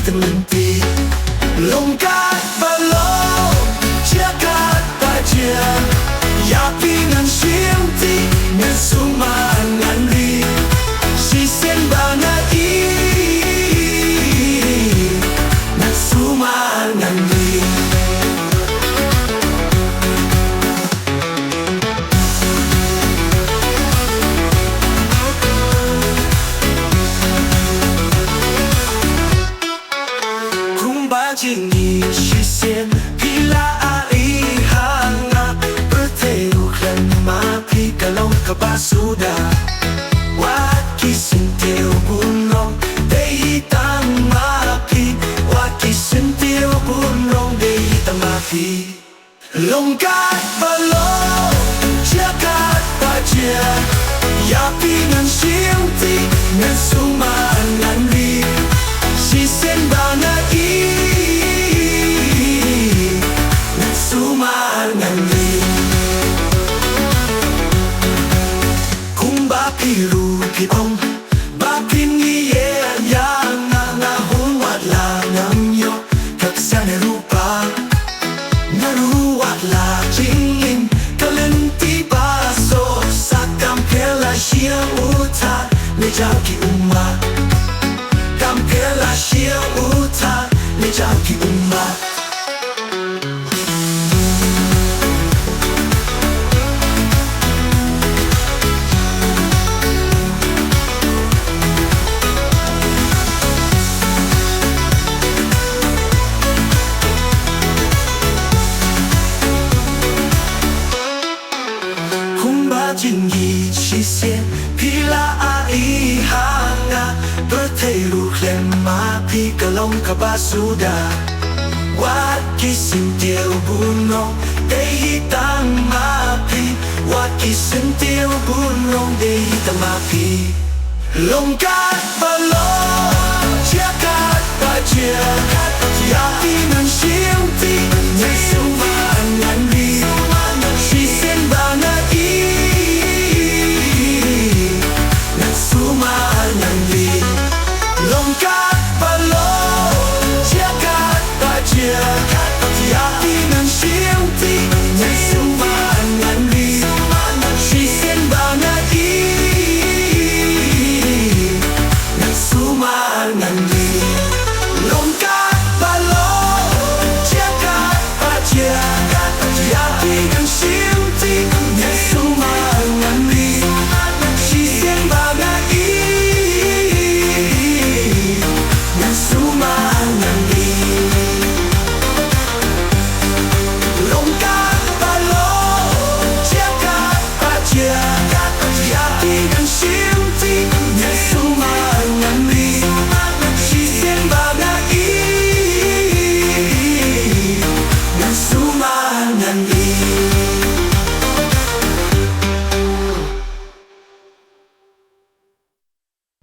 talenti Longkat belau Jagat baja Yapi ngan sienti Ngan suman ngan ri Sisen banget i Ngan suman ngan ri Jini sisen pila ali hanga berteu klan mapi kalau kebasuda waki sentiu bunong dei tang mapi waki sentiu bunong dei tang mapi longkat belau jagat baja yapi ngan sienti ngan suman ngan ri sisen banget i Piru pitong Bapin iye yang ngahun wat la ngamyo Kaksana rupa Naruwat la jingin Kalenti baso Sakam kela siang uta Nejaki umat Kam kela siang uta Nejaki umat Jinggi sisen pila ai hanga bertelu klem mapi kalong kabasuda wat kisintil bunong dei hitang mapi wat kisintil bunong dei hitang mapi longkat belau jagat baja yapi ngan sienti ngan suman ngan ri sisen banget i Longkat belau jagat baja yapi ngan sienti ngan suman ngan ri sisen banget i ngan suman ngan ri